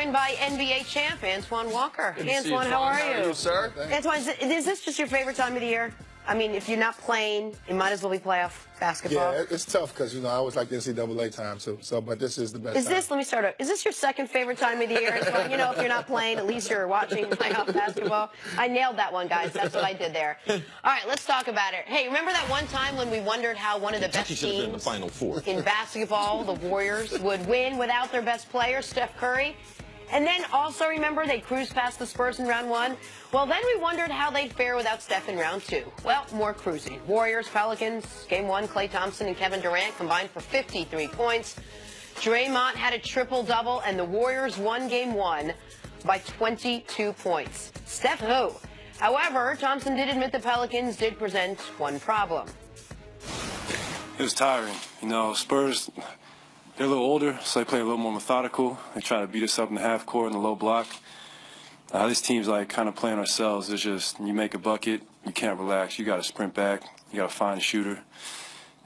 joined by NBA champ Antoine Walker. Antoine, how are you? How are you, sir? Antoine, is this just your favorite time of the year? I mean, if you're not playing, it might as well be playoff basketball. Yeah, it's tough because, I always like the NCAA time, too. But this is the best time. Let me start out. Is this your second favorite time of the year, Antoine? If you're not playing, at least you're watching playoff basketball. I nailed that one, guys. That's what I did there. All right, let's talk about it. Hey, remember that one time when we wondered how one of the best teams in the Final Four in basketball, the Warriors, would win without their best player, Steph Curry? And then also remember they cruised past the Spurs in round one? Well, then we wondered how they'd fare without Steph in round two. Well, more cruising. Warriors, Pelicans, game one, Klay Thompson and Kevin Durant combined for 53 points. Draynibd had a triple-double, and the Warriors won game one by 22 points. Steph who? However, Thompson did admit the Pelicans did present one problem. It was tiring. Spurs, they're a little older, so they play a little more methodical. They try to beat us up in the half court in the low block. This team's like kind of playing ourselves. It's just you make a bucket, you can't relax. You got to sprint back. You got to find a shooter,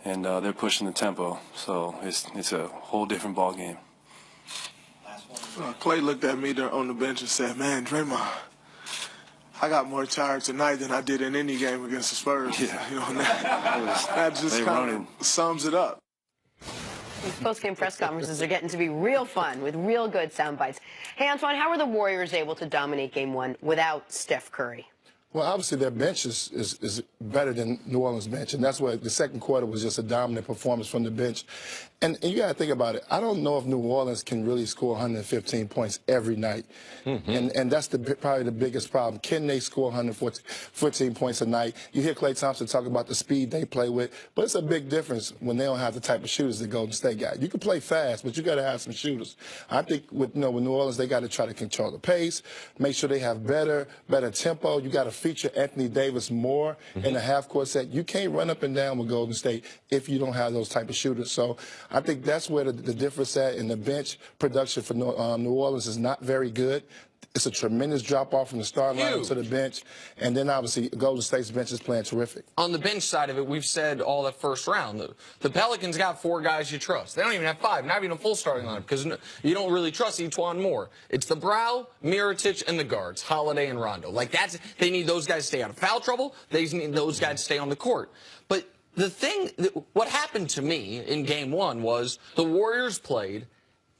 and they're pushing the tempo. So it's a whole different ball game. Klay looked at me there on the bench and said, "Man, Draymond, I got more tired tonight than I did in any game against the Spurs." Yeah. That just kind of sums it up. These post-game press conferences are getting to be real fun with real good sound bites. Hey, Antoine, how were the Warriors able to dominate game one without Steph Curry? Well, obviously, their bench is better than New Orleans' bench, and that's why the second quarter was just a dominant performance from the bench. And you got to think about it. I don't know if New Orleans can really score 115 points every night, and that's probably the biggest problem. Can they score 114 points a night? You hear Klay Thompson talk about the speed they play with, but it's a big difference when they don't have the type of shooters that Golden State got. You can play fast, but you got to have some shooters. I think with New Orleans, they got to try to control the pace, make sure they have better tempo. You got to feature Anthony Davis more in the half-court set. You can't run up and down with Golden State if you don't have those type of shooters. So I think that's where the difference at, in the bench production for New Orleans is not very good. It's a tremendous drop-off from the starting lineup to the bench. And then, obviously, Golden State's bench is playing terrific. On the bench side of it, we've said all that first round. The Pelicans got 4 guys you trust. They don't even have 5, not even a full starting lineup, because you don't really trust Antoine Moore. It's the Brow, Mirotic, and the guards, Holiday and Rondo. They need those guys to stay out of foul trouble. They need those guys to stay on the court. But what happened to me in game one was the Warriors played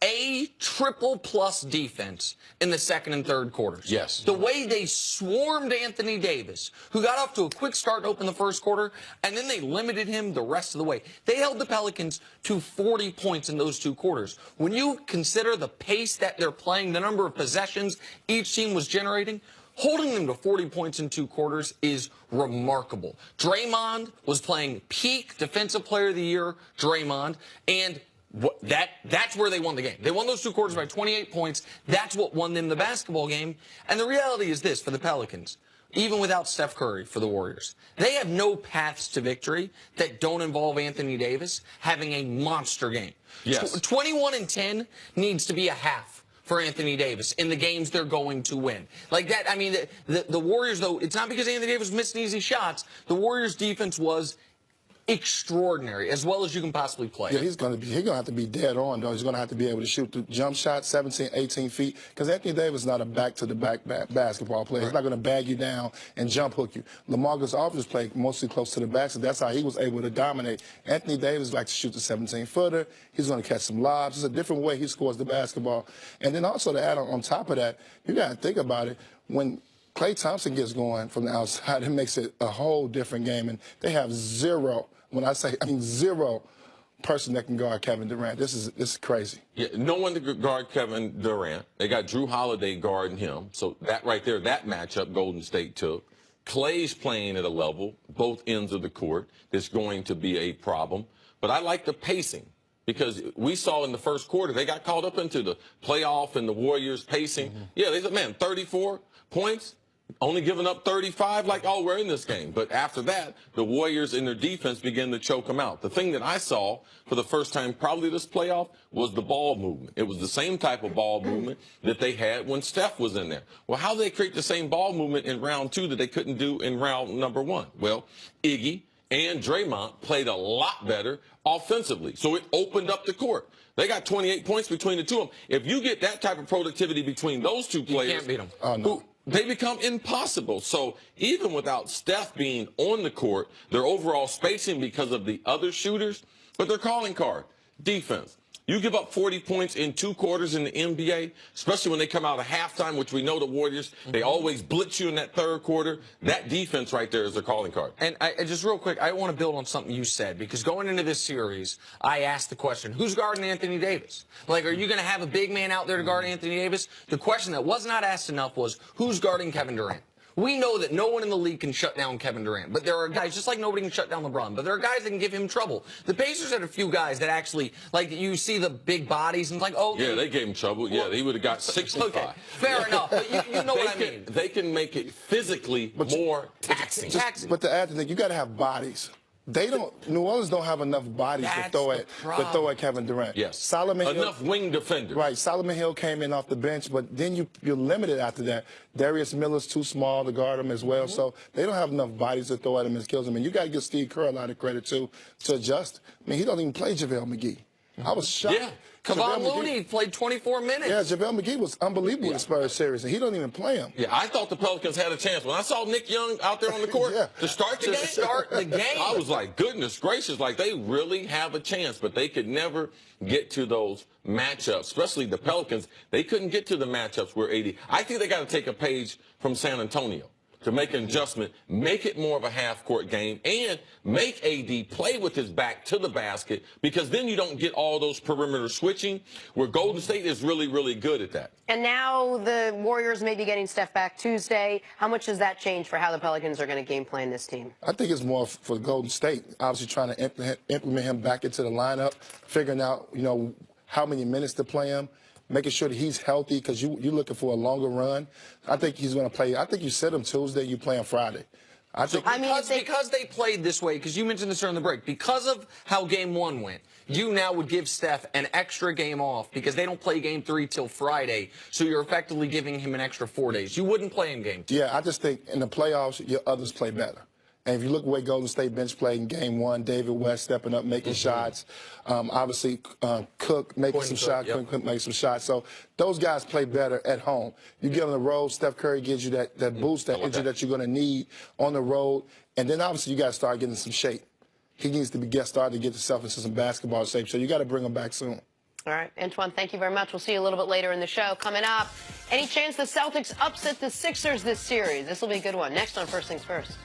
a triple-plus defense in the second and third quarters. Yes. The way they swarmed Anthony Davis, who got off to a quick start to open the first quarter, and then they limited him the rest of the way. They held the Pelicans to 40 points in those 2 quarters. When you consider the pace that they're playing, the number of possessions each team was generating, holding them to 40 points in 2 quarters is remarkable. Draymond was playing peak Defensive Player of the Year, Draymond, and that's where they won the game. They won those 2 quarters by 28 points. That's what won them the basketball game. And the reality is this for the Pelicans, even without Steph Curry for the Warriors, they have no paths to victory that don't involve Anthony Davis having a monster game. Yes. 21-10 needs to be a half for Anthony Davis in the games they're going to win. Like that, I mean, the Warriors, though, it's not because Anthony Davis missed easy shots. The Warriors' defense was extraordinary, as well as you can possibly play. Yeah, he's going to have to be dead on, though. He's going to have to be able to shoot the jump shot 17, 18 feet, because Anthony Davis is not a back-to-the-back basketball player. He's not going to bag you down and jump hook you. LaMarcus Aldridge played mostly close to the back, so that's how he was able to dominate. Anthony Davis likes to shoot the 17-footer. He's going to catch some lobs. It's a different way he scores the basketball. And then also to add on top of that, you got to think about it. When Klay Thompson gets going from the outside, it makes it a whole different game, and they have zero. When I mean zero person that can guard Kevin Durant. This is crazy. Yeah, no one to guard Kevin Durant. They got Drew Holiday guarding him. So that right there, that matchup Golden State took. Klay's playing at a level, both ends of the court, that's going to be a problem. But I like the pacing, because we saw in the first quarter, they got caught up into the playoff and the Warriors pacing. Yeah, they said, man, 34 points. Only giving up 35, like, oh, we're in this game. But after that, the Warriors in their defense began to choke them out. The thing that I saw for the first time probably this playoff was the ball movement. It was the same type of ball movement that they had when Steph was in there. Well, how do they create the same ball movement in round 2 that they couldn't do in round number 1? Well, Iggy and Draymond played a lot better offensively. So it opened up the court. They got 28 points between the two of them. If you get that type of productivity between those two players, you can't beat them. Oh, no. They become impossible. So even without Steph being on the court, their overall spacing because of the other shooters, but their calling card, defense. You give up 40 points in 2 quarters in the NBA, especially when they come out of halftime, which we know the Warriors, they always blitz you in that third quarter. That defense right there is their calling card. And just real quick, I want to build on something you said, because going into this series, I asked the question, who's guarding Anthony Davis? Like, are you going to have a big man out there to guard Anthony Davis? The question that was not asked enough was, who's guarding Kevin Durant? We know that no one in the league can shut down Kevin Durant, but there are guys, just like nobody can shut down LeBron, but there are guys that can give him trouble. The Pacers had a few guys that actually, like, you see the big bodies and it's like, oh. Yeah, they gave him trouble. Yeah, he would have got 65. Okay, fair enough, but you know what I mean. They can make it physically more taxing. But to add to that, you got to have bodies. They don't. New Orleans don't have enough bodies to throw at Kevin Durant. Yes. Solomon enough wing defenders. Right. Solomon Hill came in off the bench, but then you're limited after that. Darius Miller's too small to guard him as well, so they don't have enough bodies to throw at him and kills him. And you got to give Steve Kerr a lot of credit too to adjust. I mean, he don't even play JaVale McGee. I was shocked. Yeah. Kevon Looney played 24 minutes. Yeah, JaVale McGee was unbelievable in the Spurs series, and he don't even play him. Yeah, I thought the Pelicans had a chance. When I saw Nick Young out there on the court to start the game, I was like, goodness gracious, like they really have a chance, but they could never get to those matchups, especially the Pelicans. They couldn't get to the matchups where AD. I think they got to take a page from San Antonio to make an adjustment, make it more of a half-court game, and make AD play with his back to the basket, because then you don't get all those perimeter switching, where Golden State is really, really good at that. And now the Warriors may be getting Steph back Tuesday. How much does that change for how the Pelicans are going to game plan this team? I think it's more for Golden State, obviously trying to implement him back into the lineup, figuring out, how many minutes to play him, making sure that he's healthy, because you're looking for a longer run. I think he's going to play. I think you sit him Tuesday, you play him Friday. Because they played this way, because you mentioned this during the break, because of how Game 1 went, you now would give Steph an extra game off because they don't play Game 3 till Friday, so you're effectively giving him an extra 4 days. You wouldn't play in Game 2. Yeah, I just think in the playoffs, your others play better. And if you look at the way Golden State bench played in Game 1, David West stepping up, making shots. Obviously, Cook making some shots. Cook making some shots. So those guys play better at home. You get on the road, Steph Curry gives you that boost, that energy that you're going to need on the road. And then, obviously, you got to start getting some shape. He needs to starting to get himself into some basketball shape. So you got to bring him back soon. All right, Antoine, thank you very much. We'll see you a little bit later in the show. Coming up, any chance the Celtics upset the Sixers this series? This will be a good one. Next on First Things First.